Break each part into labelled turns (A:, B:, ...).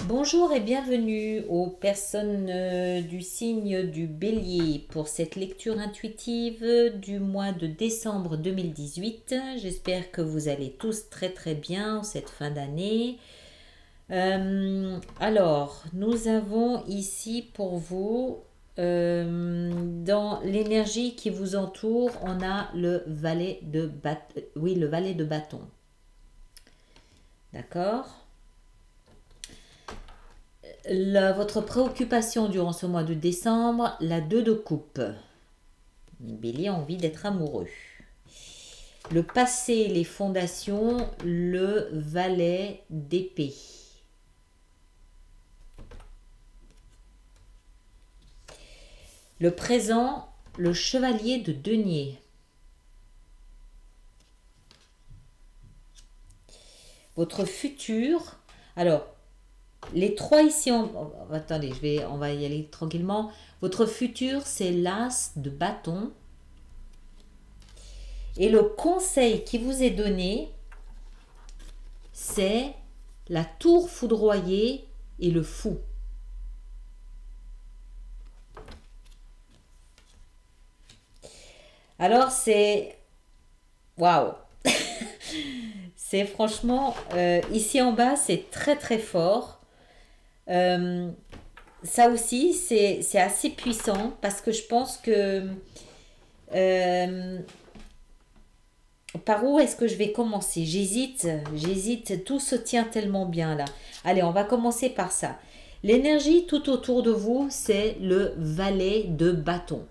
A: Bonjour et bienvenue aux personnes du signe du Bélier pour cette lecture intuitive du mois de décembre 2018. J'espère que vous allez tous très très bien en cette fin d'année. Alors, nous avons ici pour vous, dans l'énergie qui vous entoure, on a le valet de bâton. D'accord ? Votre préoccupation durant ce mois de décembre, la 2 de coupe. Le Bélier a envie d'être amoureux. Le passé, les fondations, le valet d'épée. Le présent, le chevalier de denier. Votre futur, alors, les trois ici, attendez, on va y aller tranquillement. Votre futur, c'est l'as de bâton. Et le conseil qui vous est donné, c'est la tour foudroyée et le fou. Alors, c'est... Waouh. C'est franchement... ici en bas, c'est très très fort. Ça aussi, c'est assez puissant parce que je pense que... par où est-ce que je vais commencer? J'hésite, tout se tient tellement bien là. Allez, on va commencer par ça. L'énergie tout autour de vous, c'est le valet de bâton.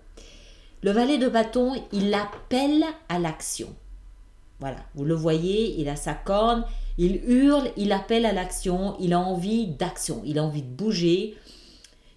A: Le valet de bâton, il appelle à l'action. Voilà, vous le voyez, il a sa corne, il hurle, il appelle à l'action, il a envie d'action, il a envie de bouger.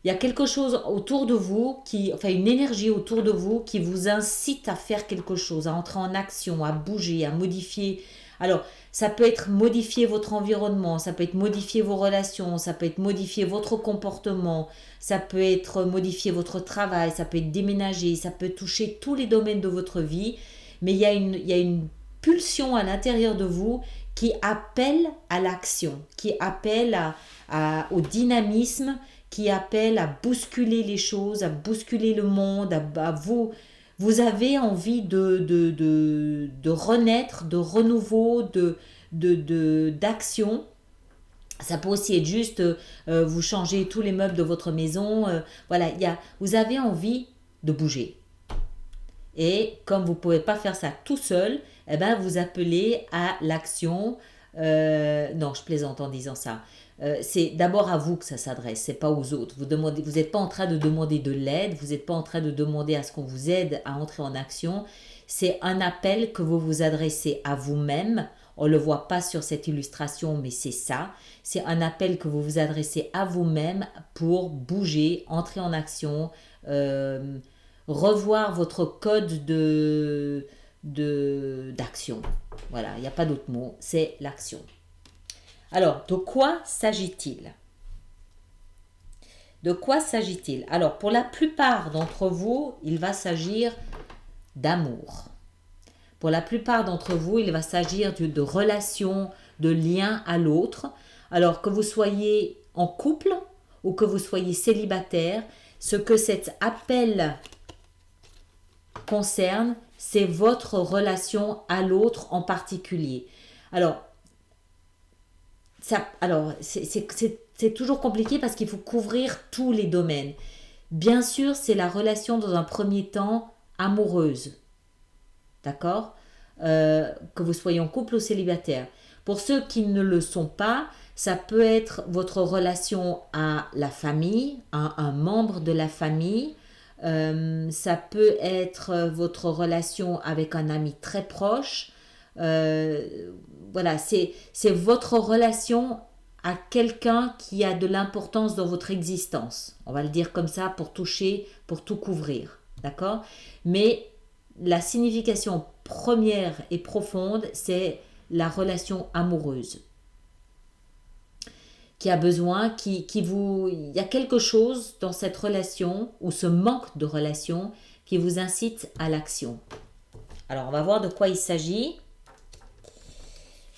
A: Il y a quelque chose autour de vous, une énergie autour de vous qui vous incite à faire quelque chose, à entrer en action, à bouger, à modifier. Alors, ça peut être modifier votre environnement, ça peut être modifier vos relations, ça peut être modifier votre comportement, ça peut être modifier votre travail, ça peut être déménager, ça peut toucher tous les domaines de votre vie. Mais il y a une pulsion à l'intérieur de vous qui appelle à l'action, qui appelle au dynamisme, qui appelle à bousculer les choses, à bousculer le monde, à vous. Vous avez envie de renaître, de renouveau, d'action. Ça peut aussi être juste, vous changez tous les meubles de votre maison. Voilà, vous avez envie de bouger. Et comme vous ne pouvez pas faire ça tout seul, eh ben, vous appelez à l'action. Non, je plaisante en disant ça. C'est d'abord à vous que ça s'adresse, c'est pas aux autres. Vous n'êtes pas en train de demander de l'aide, vous n'êtes pas en train de demander à ce qu'on vous aide à entrer en action. C'est un appel que vous vous adressez à vous-même. On ne le voit pas sur cette illustration, mais c'est ça. C'est un appel que vous vous adressez à vous-même pour bouger, entrer en action, revoir votre code d'action. Voilà, il n'y a pas d'autre mot, c'est l'action. Alors, de quoi s'agit-il? De quoi s'agit-il? Alors, pour la plupart d'entre vous, il va s'agir d'amour. Pour la plupart d'entre vous, il va s'agir de relations, de liens à l'autre. Alors, que vous soyez en couple ou que vous soyez célibataire, ce que cet appel concerne, c'est votre relation à l'autre en particulier. Alors, c'est toujours compliqué parce qu'il faut couvrir tous les domaines. Bien sûr, c'est la relation dans un premier temps amoureuse. D'accord ? Que vous soyez en couple ou célibataire. Pour ceux qui ne le sont pas, ça peut être votre relation à la famille, à un membre de la famille. Ça peut être votre relation avec un ami très proche. Voilà, c'est votre relation à quelqu'un qui a de l'importance dans votre existence. On va le dire comme ça pour toucher, pour tout couvrir. D'accord ? Mais la signification première et profonde, c'est la relation amoureuse. qui a besoin, il y a quelque chose dans cette relation ou ce manque de relation qui vous incite à l'action. Alors, on va voir de quoi il s'agit.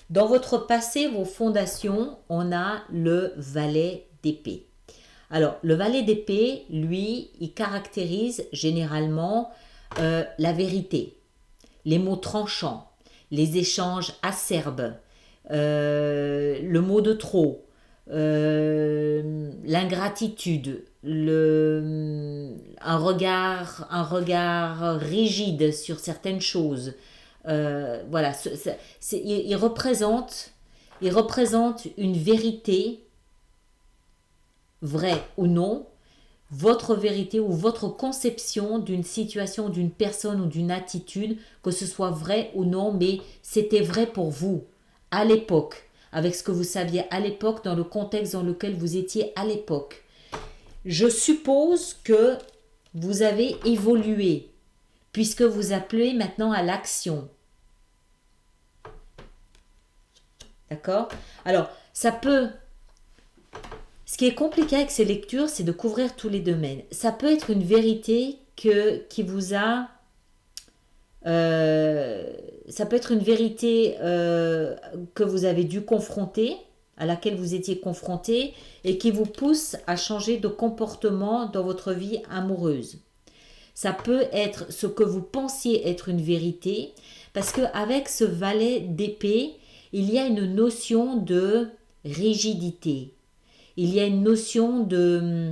A: Dans votre passé, vos fondations, on a le valet d'épée. Alors, le valet d'épée, lui, il caractérise généralement la vérité, les mots tranchants, les échanges acerbes, le mot de trop, l'ingratitude, un regard rigide sur certaines choses. Voilà, il représente une vérité, vraie ou non, votre vérité ou votre conception d'une situation, d'une personne ou d'une attitude, que ce soit vrai ou non, mais c'était vrai pour vous à l'époque, avec ce que vous saviez à l'époque, dans le contexte dans lequel vous étiez à l'époque. Je suppose que vous avez évolué, puisque vous appelez maintenant à l'action. D'accord? Alors, ça peut... Ce qui est compliqué avec ces lectures, c'est de couvrir tous les domaines. Ça peut être une vérité qui vous a... ça peut être une vérité que vous avez dû confronter, à laquelle vous étiez confronté, et qui vous pousse à changer de comportement dans votre vie amoureuse. Ça peut être ce que vous pensiez être une vérité, parce qu'avec ce valet d'épée, il y a une notion de rigidité. Il y a une notion de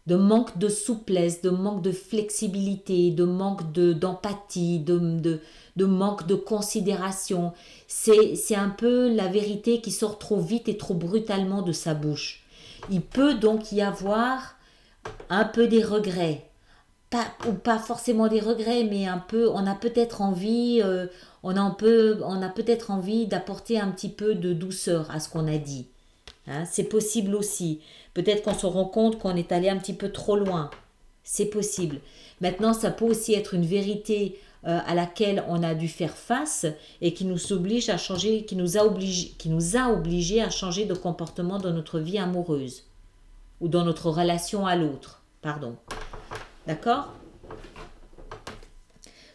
A: manque de souplesse, de manque de flexibilité, de manque d'empathie, de manque de considération. C'est un peu la vérité qui sort trop vite et trop brutalement de sa bouche. Il peut donc y avoir un peu des regrets. Pas forcément des regrets, mais un peu, on a peut-être envie, on a peut-être envie d'apporter un petit peu de douceur à ce qu'on a dit. Hein, c'est possible aussi. Peut-être qu'on se rend compte qu'on est allé un petit peu trop loin. C'est possible. Maintenant, ça peut aussi être une vérité à laquelle on a dû faire face et qui nous oblige à changer, qui nous a obligé à changer de comportement dans notre vie amoureuse ou dans notre relation à l'autre. Pardon. D'accord?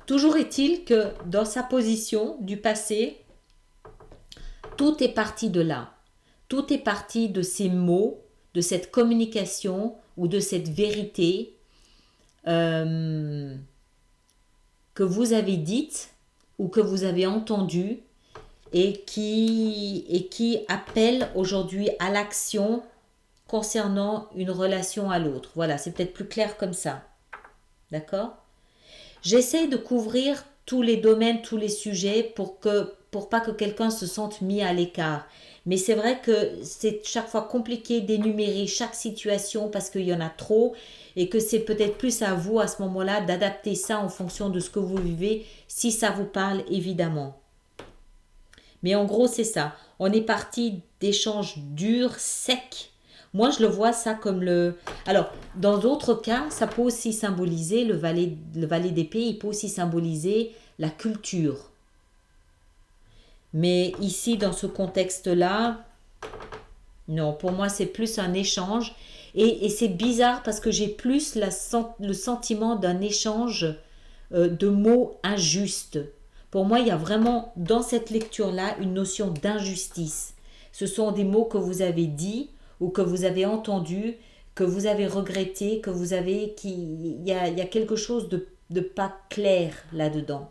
A: Toujours est-il que dans sa position du passé, tout est parti de là. Tout est parti de ces mots, de cette communication ou de cette vérité que vous avez dite ou que vous avez entendue et qui appelle aujourd'hui à l'action concernant une relation à l'autre. Voilà, c'est peut-être plus clair comme ça. D'accord? J'essaie de couvrir tous les domaines, tous les sujets pour pas que quelqu'un se sente mis à l'écart. Mais c'est vrai que c'est chaque fois compliqué d'énumérer chaque situation parce qu'il y en a trop et que c'est peut-être plus à vous à ce moment-là d'adapter ça en fonction de ce que vous vivez, si ça vous parle évidemment. Mais en gros, c'est ça. On est parti d'échanges durs, secs. Moi, je le vois ça comme le... Alors, dans d'autres cas, ça peut aussi symboliser, le valet d'épée, il peut aussi symboliser la culture. Mais ici, dans ce contexte-là, non, pour moi, c'est plus un échange. Et c'est bizarre parce que j'ai plus le sentiment d'un échange de mots injustes. Pour moi, il y a vraiment, dans cette lecture-là, une notion d'injustice. Ce sont des mots que vous avez dits ou que vous avez entendus, que vous avez regrettés, il y a quelque chose de pas clair là-dedans.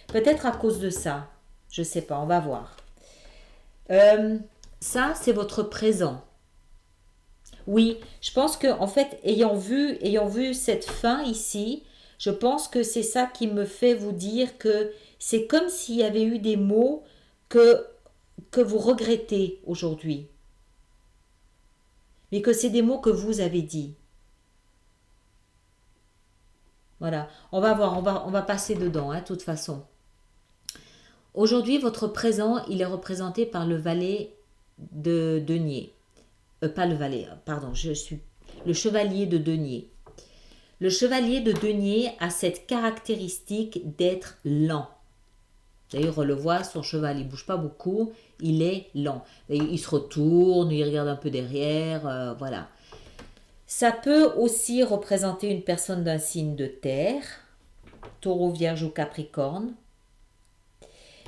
A: Peut-être à cause de ça. Je sais pas, on va voir. Ça, c'est votre présent. Oui, je pense que en fait, ayant vu cette fin ici, je pense que c'est ça qui me fait vous dire que c'est comme s'il y avait eu des mots que vous regrettez aujourd'hui. Mais que c'est des mots que vous avez dit. Voilà, on va voir, on va passer dedans, de toute façon. Aujourd'hui, votre présent, il est représenté par le valet de denier. Pas le valet, pardon, le chevalier de denier. Le chevalier de denier a cette caractéristique d'être lent. D'ailleurs, on le voit, son cheval, il bouge pas beaucoup, il est lent. Et il se retourne, il regarde un peu derrière, voilà. Ça peut aussi représenter une personne d'un signe de terre, taureau, vierge ou capricorne.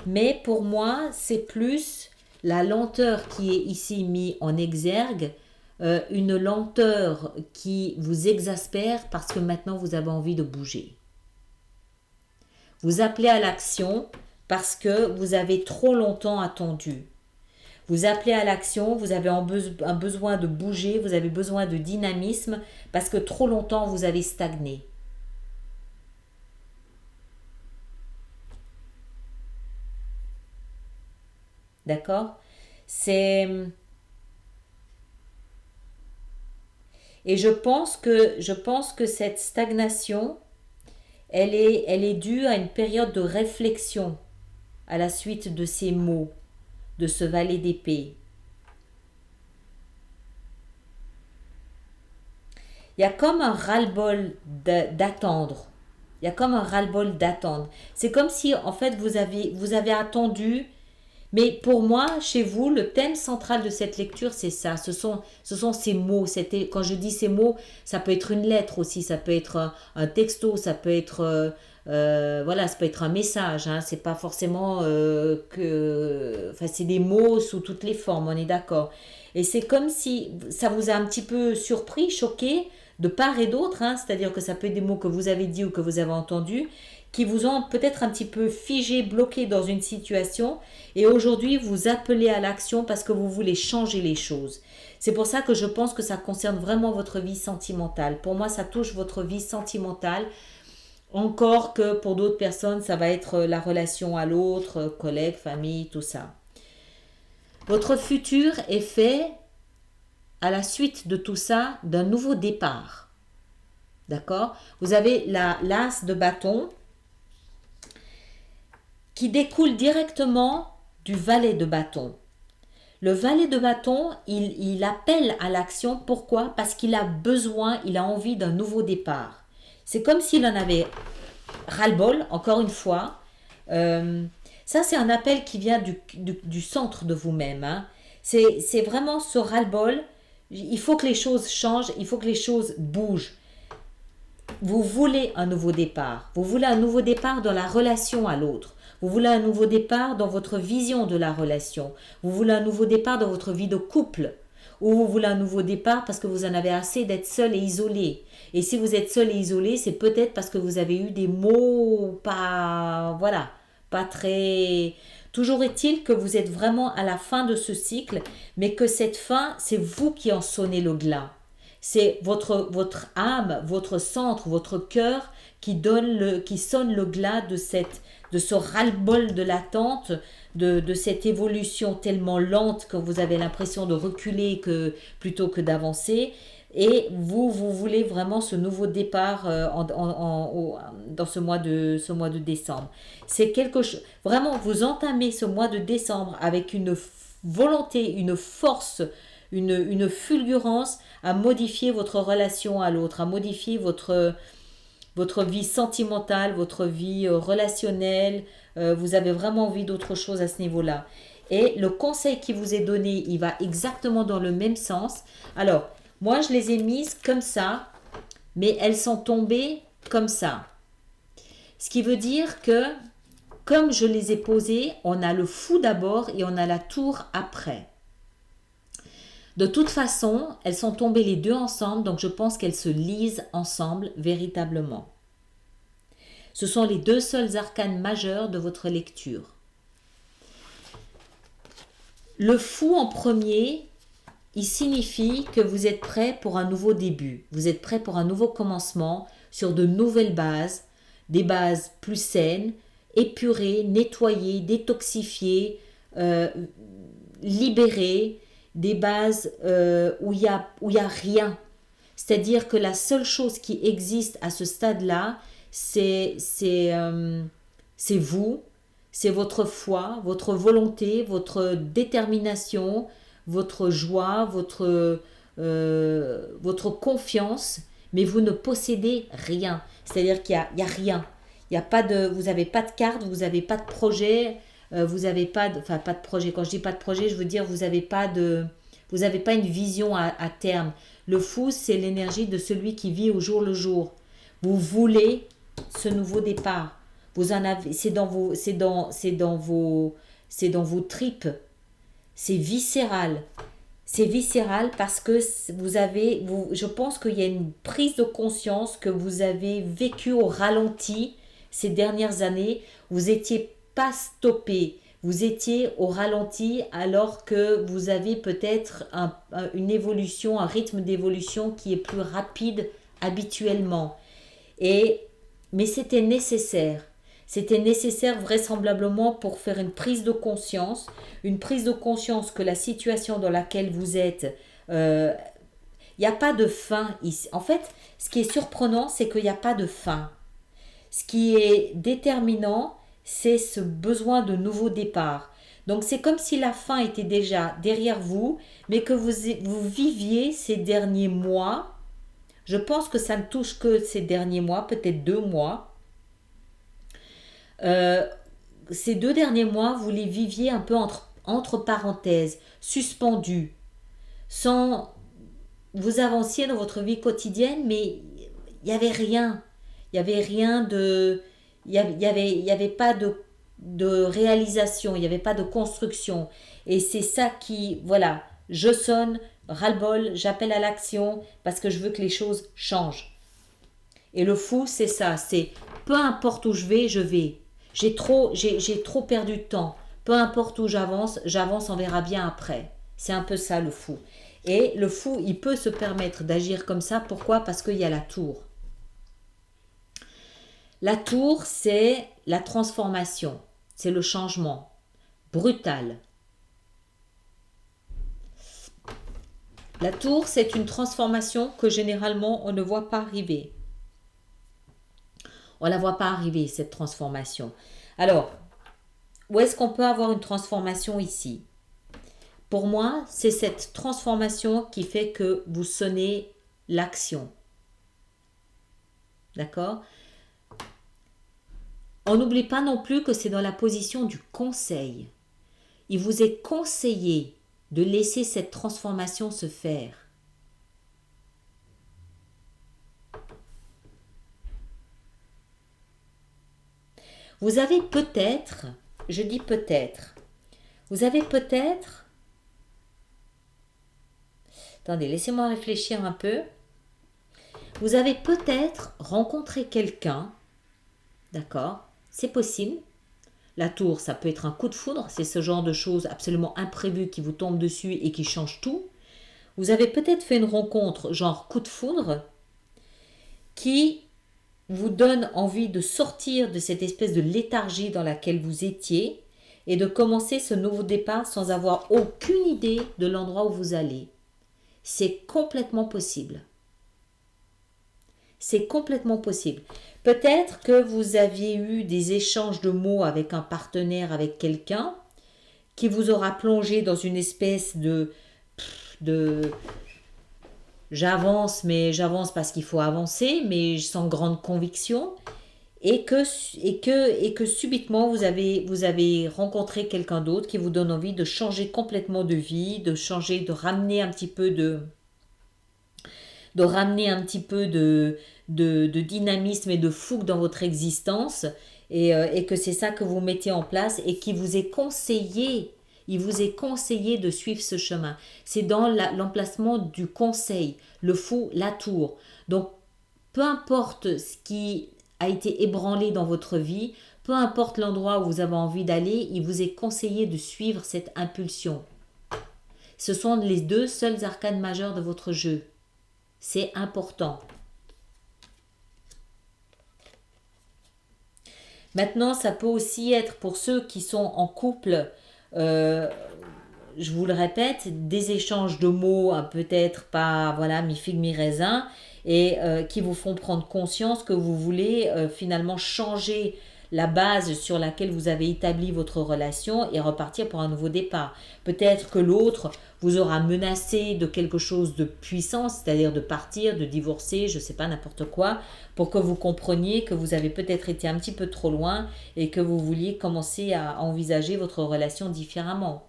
A: Mais pour moi, c'est plus la lenteur qui est ici mise en exergue, une lenteur qui vous exaspère parce que maintenant vous avez envie de bouger. Vous appelez à l'action parce que vous avez trop longtemps attendu. Vous appelez à l'action, vous avez un besoin de bouger, vous avez besoin de dynamisme parce que trop longtemps vous avez stagné. D'accord? C'est Et je pense que cette stagnation, elle est due à une période de réflexion à la suite de ces mots, de ce valet d'épée. Il y a comme un ras-le-bol d'attendre. Il y a comme un ras-le-bol d'attendre. C'est comme si, en fait, vous avez attendu. Mais pour moi, chez vous, le thème central de cette lecture, c'est ça. Ce sont ces mots. Quand je dis ces mots, ça peut être une lettre aussi, ça peut être un texto, ça peut être, voilà, ça peut être un message. Hein. C'est pas forcément enfin, c'est des mots sous toutes les formes. On est d'accord. Et c'est comme si ça vous a un petit peu surpris, choqué, de part et d'autre. Hein. C'est-à-dire que ça peut être des mots que vous avez dit ou que vous avez entendus, qui vous ont peut-être un petit peu figé, bloqué dans une situation, et aujourd'hui vous appelez à l'action parce que vous voulez changer les choses. C'est pour ça que je pense que ça concerne vraiment votre vie sentimentale. Pour moi, ça touche votre vie sentimentale, encore que pour d'autres personnes, ça va être la relation à l'autre, collègue, famille, tout ça. Votre futur est fait, à la suite de tout ça, d'un nouveau départ. D'accord? Vous avez l'as de bâton, qui découle directement du valet de bâton. Le valet de bâton, il appelle à l'action. Pourquoi? Parce qu'il a besoin, il a envie d'un nouveau départ. C'est comme s'il en avait ras-le-bol, encore une fois. Ça, c'est un appel qui vient du centre de vous-même. Hein. C'est vraiment ce ras-le-bol. Il faut que les choses changent, il faut que les choses bougent. Vous voulez un nouveau départ. Vous voulez un nouveau départ dans la relation à l'autre. Vous voulez un nouveau départ dans votre vision de la relation. Vous voulez un nouveau départ dans votre vie de couple. Ou vous voulez un nouveau départ parce que vous en avez assez d'être seul et isolé. Et si vous êtes seul et isolé, c'est peut-être parce que vous avez eu des mots pas, voilà, pas très... Toujours est-il que vous êtes vraiment à la fin de ce cycle, mais que cette fin, c'est vous qui en sonnez le glas. C'est votre âme, votre centre, votre cœur qui sonne le glas de ce ras-le-bol de l'attente, de cette évolution tellement lente que vous avez l'impression de reculer plutôt que d'avancer. Et vous voulez vraiment ce nouveau départ dans ce mois de décembre. C'est quelque chose, vraiment, vous entamez ce mois de décembre avec une volonté, une force, une fulgurance à modifier votre relation à l'autre, à modifier votre vie sentimentale, votre vie relationnelle. Vous avez vraiment envie d'autre chose à ce niveau-là. Et le conseil qui vous est donné, il va exactement dans le même sens. Alors, moi, je les ai mises comme ça, mais elles sont tombées comme ça. Ce qui veut dire que, comme je les ai posées, on a le fou d'abord et on a la tour après. De toute façon, elles sont tombées les deux ensemble, donc je pense qu'elles se lisent ensemble véritablement. Ce sont les deux seuls arcanes majeurs de votre lecture. Le fou en premier, il signifie que vous êtes prêt pour un nouveau début. Vous êtes prêt pour un nouveau commencement sur de nouvelles bases, des bases plus saines, épurées, nettoyées, détoxifiées, libérées, des bases où il y a rien. C'est-à-dire que la seule chose qui existe à ce stade-là, c'est vous, c'est votre foi, votre volonté, votre détermination, votre joie, votre confiance, mais vous ne possédez rien. C'est-à-dire qu'il y a rien. Il y a pas de, vous n'avez pas de carte, vous n'avez pas de projet, vous n'avez pas de, enfin pas de projet. Quand je dis pas de projet, je veux dire vous n'avez pas une vision à terme. Le fou, c'est l'énergie de celui qui vit au jour le jour. Vous voulez ce nouveau départ. Vous en avez, c'est dans vos tripes. C'est viscéral. C'est viscéral parce que je pense qu'il y a une prise de conscience que vous avez vécu au ralenti ces dernières années. Vous n'étiez pas stoppé. Vous étiez au ralenti alors que vous avez peut-être une évolution, un rythme d'évolution qui est plus rapide habituellement. Mais c'était nécessaire. C'était nécessaire vraisemblablement pour faire une prise de conscience que la situation dans laquelle vous êtes, il n'y a pas de fin ici. En fait, ce qui est surprenant, c'est qu'il n'y a pas de fin. Ce qui est déterminant, c'est ce besoin de nouveau départ. Donc c'est comme si la fin était déjà derrière vous, mais que vous viviez ces derniers mois. Je pense que ça ne touche que ces derniers mois, peut-être 2 mois. Euh, Ces 2 derniers mois, vous les viviez un peu entre parenthèses, suspendus, sans vous avanciez dans votre vie quotidienne, mais il n'y avait rien. Il n'y avait rien de... il y avait pas de réalisation, il n'y avait pas de construction. Et c'est ça qui... Voilà, je sonne, ras-le-bol, j'appelle à l'action parce que je veux que les choses changent. Et le fou, c'est ça, c'est peu importe où je vais, je vais. J'ai trop perdu de temps. Peu importe où j'avance, on verra bien après. C'est un peu ça le fou. Et le fou, il peut se permettre d'agir comme ça. Pourquoi? Parce qu'il y a la tour. La tour, c'est la transformation. C'est le changement. Brutal. La tour, c'est une transformation que généralement on ne voit pas arriver. On ne la voit pas arriver, cette transformation. Alors, où est-ce qu'on peut avoir une transformation ici? Pour moi, c'est cette transformation qui fait que vous sonnez l'action. D'accord? On n'oublie pas non plus que c'est dans la position du conseil. Il vous est conseillé de laisser cette transformation se faire. Vous avez peut-être, je dis peut-être, vous avez peut-être, attendez, laissez-moi réfléchir un peu, vous avez peut-être rencontré quelqu'un, d'accord, c'est possible. La tour, ça peut être un coup de foudre, c'est ce genre de choses absolument imprévues qui vous tombent dessus et qui changent tout. Vous avez peut-être fait une rencontre genre coup de foudre qui vous donne envie de sortir de cette espèce de léthargie dans laquelle vous étiez et de commencer ce nouveau départ sans avoir aucune idée de l'endroit où vous allez. C'est complètement possible. C'est complètement possible. Peut-être que vous aviez eu des échanges de mots avec un partenaire, avec quelqu'un, qui vous aura plongé dans une espèce de j'avance, mais j'avance parce qu'il faut avancer, mais sans grande conviction, et que subitement vous avez rencontré quelqu'un d'autre qui vous donne envie de changer complètement de vie, de changer, de ramener un petit peu de dynamisme et de fougue dans votre existence, et que c'est ça que vous mettez en place et qui vous est conseillé. Il vous est conseillé de suivre ce chemin. C'est dans l'emplacement du conseil, le fou, la tour. Donc, peu importe ce qui a été ébranlé dans votre vie, peu importe l'endroit où vous avez envie d'aller, il vous est conseillé de suivre cette impulsion. Ce sont les 2 seuls arcanes majeurs de votre jeu. C'est important. Maintenant, ça peut aussi être pour ceux qui sont en couple, je vous le répète, des échanges de mots, peut-être pas voilà, mi-figue, mi-raisin, et qui vous font prendre conscience que vous voulez finalement changer la base sur laquelle vous avez établi votre relation et repartir pour un nouveau départ. Peut-être que l'autre vous aura menacé de quelque chose de puissant, c'est-à-dire de partir, de divorcer, je ne sais pas, n'importe quoi, pour que vous compreniez que vous avez peut-être été un petit peu trop loin et que vous vouliez commencer à envisager votre relation différemment.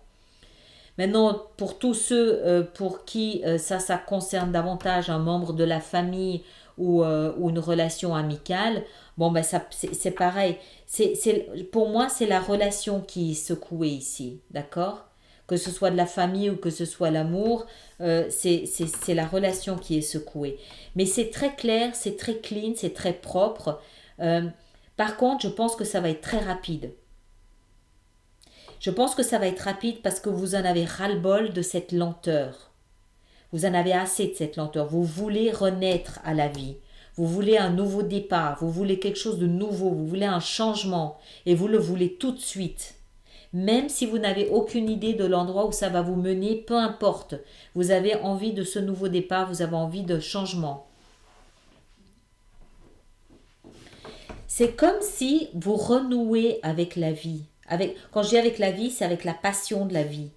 A: Maintenant, pour tous ceux pour qui ça concerne davantage un membre de la famille ou une relation amicale, bon, ben c'est pareil. Pour moi, c'est la relation qui est secouée ici, d'accord? Que ce soit de la famille ou que ce soit l'amour, c'est la relation qui est secouée. Mais c'est très clair, c'est très clean, c'est très propre. Par contre, je pense que ça va être très rapide. Je pense que ça va être rapide parce que vous en avez ras-le-bol de cette lenteur. Vous en avez assez de cette lenteur. Vous voulez renaître à la vie. Vous voulez un nouveau départ. Vous voulez quelque chose de nouveau. Vous voulez un changement. Et vous le voulez tout de suite. Même si vous n'avez aucune idée de l'endroit où ça va vous mener, peu importe. Vous avez envie de ce nouveau départ. Vous avez envie de changement. C'est comme si vous renouez avec la vie. Quand je dis avec la vie, c'est avec la passion de la vie.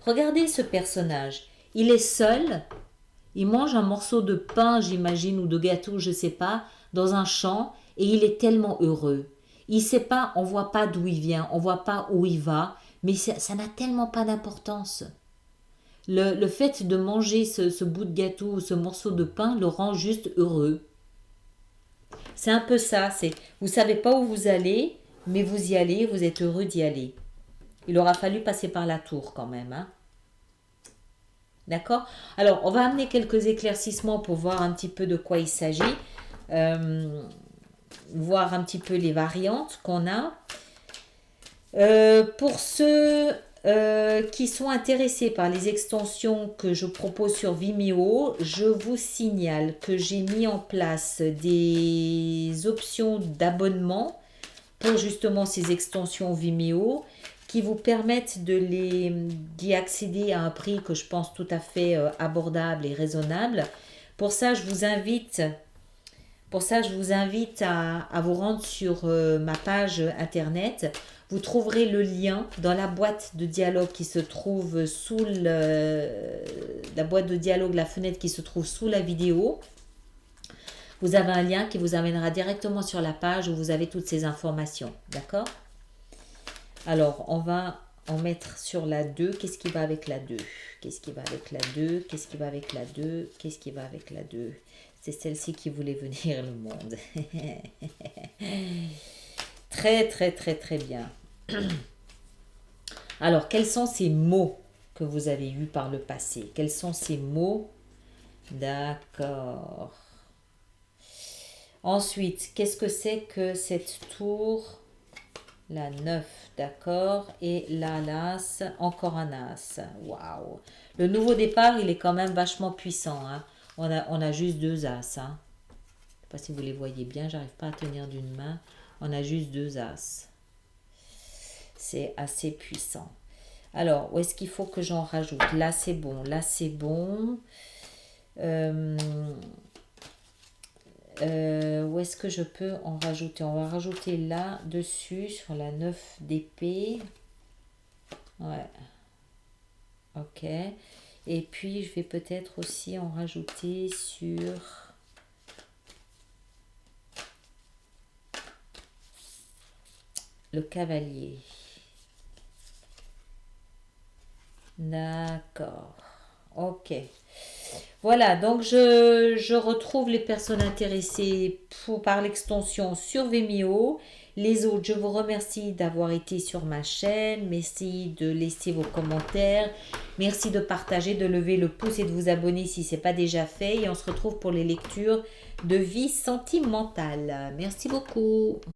A: Regardez ce personnage. Il est seul. Il mange un morceau de pain, j'imagine, ou de gâteau, je ne sais pas, dans un champ. Et il est tellement heureux. Il ne sait pas, on ne voit pas d'où il vient, on ne voit pas où il va. Mais ça n'a tellement pas d'importance. Le fait de manger ce bout de gâteau ou ce morceau de pain le rend juste heureux. C'est un peu ça, vous ne savez pas où vous allez, mais vous y allez, vous êtes heureux d'y aller. Il aura fallu passer par la tour quand même. Hein. D'accord? Alors, on va amener quelques éclaircissements pour voir un petit peu de quoi il s'agit. Voir un petit peu les variantes qu'on a. Pour ceux qui sont intéressés par les extensions que je propose sur Vimeo, je vous signale que j'ai mis en place des options d'abonnement pour justement ces extensions Vimeo qui vous permettent d'y accéder à un prix que je pense tout à fait abordable et raisonnable. Pour ça, je vous invite à vous rendre sur ma page internet. Vous trouverez le lien dans la boîte de dialogue qui se trouve sous la boîte de dialogue, la fenêtre qui se trouve sous la vidéo. Vous avez un lien qui vous amènera directement sur la page où vous avez toutes ces informations. D'accord? Alors, on va en mettre sur la 2. Qu'est-ce qui va avec la 2? Qu'est-ce qui va avec la 2? Qu'est-ce qui va avec la 2? Qu'est-ce qui va avec la 2? C'est celle-ci qui voulait venir le monde. Très, très, très, très bien. Alors, quels sont ces mots que vous avez eus par le passé? Quels sont ces mots? D'accord. Ensuite, qu'est-ce que c'est que cette tour? La 9, d'accord. Et là, l'as, encore un as. Waouh. Le nouveau départ, il est quand même vachement puissant. Hein. On a juste 2 as. Hein. Je ne sais pas si vous les voyez bien, j'arrive pas à tenir d'une main. On a juste 2 as. C'est assez puissant. Alors, où est-ce qu'il faut que j'en rajoute? Là, c'est bon. Là, c'est bon. Où est-ce que je peux en rajouter? On va rajouter là, dessus, sur la 9 d'épée. Ouais. Ok. Et puis, je vais peut-être aussi en rajouter sur... le cavalier. D'accord. Ok. Voilà, donc je retrouve les personnes intéressées par l'extension sur Vimeo. Les autres, je vous remercie d'avoir été sur ma chaîne. Merci de laisser vos commentaires. Merci de partager, de lever le pouce et de vous abonner si ce n'est pas déjà fait. Et on se retrouve pour les lectures de vie sentimentale. Merci beaucoup.